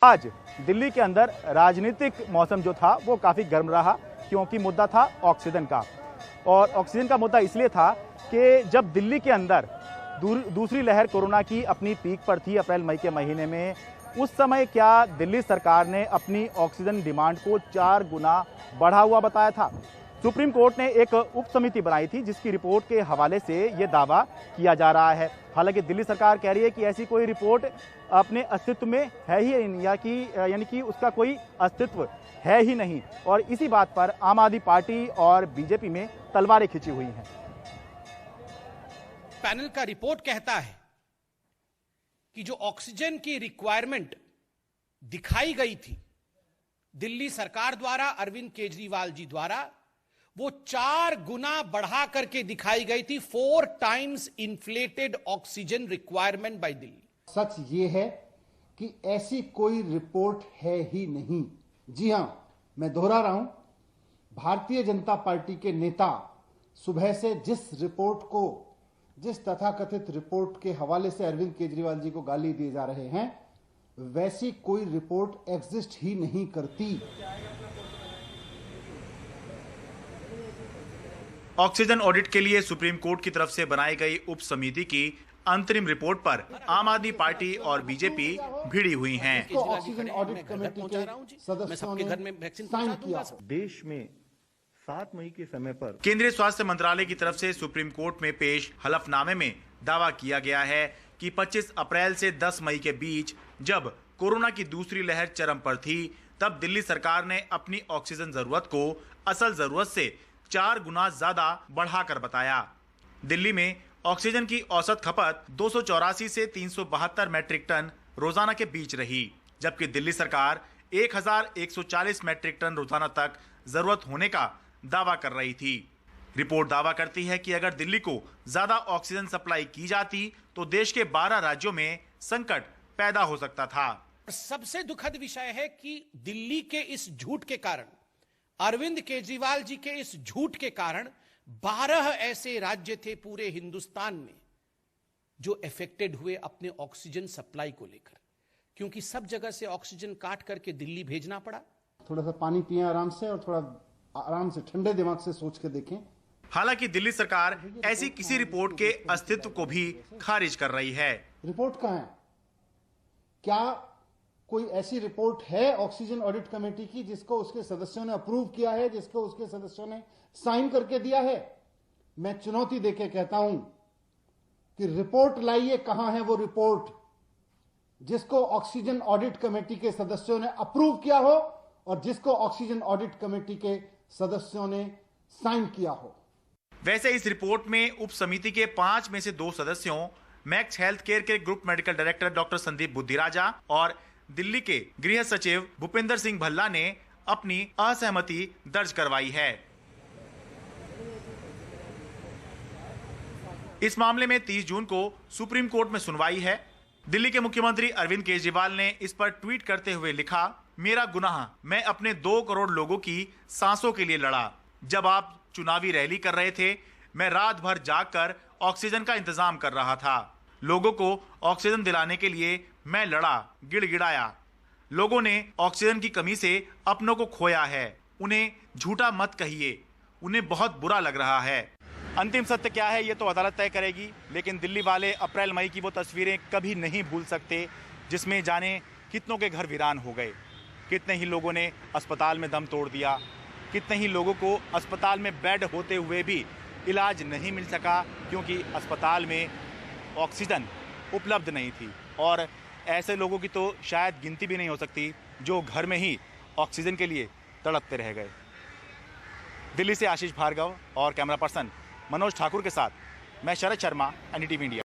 आज दिल्ली के अंदर राजनीतिक मौसम जो था वो काफ़ी गर्म रहा, क्योंकि मुद्दा था ऑक्सीजन का। और ऑक्सीजन का मुद्दा इसलिए था कि जब दिल्ली के अंदर दूसरी लहर कोरोना की अपनी पीक पर थी अप्रैल मई के महीने में, उस समय क्या दिल्ली सरकार ने अपनी ऑक्सीजन डिमांड को 4 गुना बढ़ा हुआ बताया था। सुप्रीम कोर्ट ने एक उप समिति बनाई थी जिसकी रिपोर्ट के हवाले से ये दावा किया जा रहा है। हालांकि दिल्ली सरकार कह रही है कि ऐसी कोई रिपोर्ट अपने अस्तित्व में है ही यानी कि उसका कोई अस्तित्व है ही नहीं। और इसी बात पर आम आदमी पार्टी और बीजेपी में तलवारें खिंची हुई हैं। पैनल का रिपोर्ट कहता है कि जो ऑक्सीजन की रिक्वायरमेंट दिखाई गई थी दिल्ली सरकार द्वारा, अरविंद केजरीवाल जी द्वारा, वो 4 गुना बढ़ा करके दिखाई गई थी। 4 times inflated oxygen requirement by Delhi. सच ये है कि ऐसी कोई रिपोर्ट है ही नहीं। जी हां, मैं दोहरा रहा हूं, भारतीय जनता पार्टी के नेता सुबह से जिस तथाकथित रिपोर्ट के हवाले से अरविंद केजरीवाल जी को गाली दिए जा रहे हैं, वैसी कोई रिपोर्ट एग्जिस्ट ही नहीं करती। ऑक्सीजन ऑडिट के लिए सुप्रीम कोर्ट की तरफ से बनाई गई उप समिति की अंतरिम रिपोर्ट पर आम आदमी पार्टी और बीजेपी भिड़ी हुई हैं। ऑक्सीजन ऑडिट कमेटी के सदस्यों ने साइन किया। देश में 7 मई के समय पर केंद्रीय स्वास्थ्य मंत्रालय की तरफ से सुप्रीम कोर्ट में पेश हलफनामे में दावा किया गया है कि 25 अप्रैल से 10 मई के बीच जब कोरोना की दूसरी लहर चरम पर थी, तब दिल्ली सरकार ने अपनी ऑक्सीजन जरूरत को असल जरूरत से 4 गुना ज्यादा बढ़ाकर बताया। दिल्ली में ऑक्सीजन की औसत खपत 284 से 372 मैट्रिक टन रोजाना के बीच रही, जबकि दिल्ली सरकार 1140 मैट्रिक टन रोजाना तक जरूरत होने का दावा कर रही थी। रिपोर्ट दावा करती है कि अगर दिल्ली को ज्यादा ऑक्सीजन सप्लाई की जाती तो देश के 12 राज्यों में संकट पैदा हो सकता था। सबसे दुखद विषय है कि दिल्ली के इस झूठ के कारण, अरविंद केजरीवाल जी के इस झूठ के कारण 12 ऐसे राज्य थे पूरे हिंदुस्तान में जो अफेक्टेड हुए अपने ऑक्सीजन सप्लाई को लेकर, क्योंकि सब जगह से ऑक्सीजन काट करके दिल्ली भेजना पड़ा। थोड़ा सा पानी पिएं आराम से, और थोड़ा आराम से ठंडे दिमाग से सोच के देखें। हालांकि दिल्ली सरकार ऐसी किसी रिपोर्ट के अस्तित्व को भी खारिज कर रही है। रिपोर्ट कहां है? क्या कोई ऐसी रिपोर्ट है ऑक्सीजन ऑडिट कमेटी की जिसको उसके सदस्यों ने अप्रूव किया है, जिसको उसके सदस्यों ने साइन करके दिया है? मैं चुनौती देके कहता हूं कि रिपोर्ट लाइए। कहां है वो रिपोर्ट जिसको ऑक्सीजन ऑडिट कमेटी के सदस्यों ने अप्रूव किया हो और जिसको ऑक्सीजन ऑडिट कमेटी के सदस्यों ने साइन किया हो? वैसे इस रिपोर्ट में उप समिति के 5 में से 2 सदस्यों मैक्स हेल्थ केयर के group medical director doctor Sandeep Buddhiraja और दिल्ली के गृह सचिव भूपेंद्र सिंह भल्ला ने अपनी असहमति दर्ज करवाई है। इस मामले में 30 जून को सुप्रीम कोर्ट में सुनवाई है। दिल्ली के मुख्यमंत्री अरविंद केजरीवाल ने इस पर ट्वीट करते हुए लिखा, मेरा गुनाह, मैं अपने 2 करोड़ लोगों की सांसों के लिए लड़ा। जब आप चुनावी रैली कर रहे थे, मैं रात भर जागकर ऑक्सीजन का इंतजाम कर रहा था। लोगों को ऑक्सीजन दिलाने के लिए मैं लड़ा, गिड़गिड़ाया। लोगों ने ऑक्सीजन की कमी से अपनों को खोया है। उन्हें झूठा मत कहिए, उन्हें बहुत बुरा लग रहा है। अंतिम सत्य क्या है ये तो अदालत तय करेगी, लेकिन दिल्ली वाले अप्रैल मई की वो तस्वीरें कभी नहीं भूल सकते जिसमें जाने कितनों के घर वीरान हो गए, कितने ही लोगों ने अस्पताल में दम तोड़ दिया, कितने ही लोगों को अस्पताल में बेड होते हुए भी इलाज नहीं मिल सका क्योंकि अस्पताल में ऑक्सीजन उपलब्ध नहीं थी। और ऐसे लोगों की तो शायद गिनती भी नहीं हो सकती जो घर में ही ऑक्सीजन के लिए तड़पते रह गए। दिल्ली से आशीष भार्गव और कैमरा पर्सन मनोज ठाकुर के साथ मैं शरद शर्मा, एनडीटीवी इंडिया।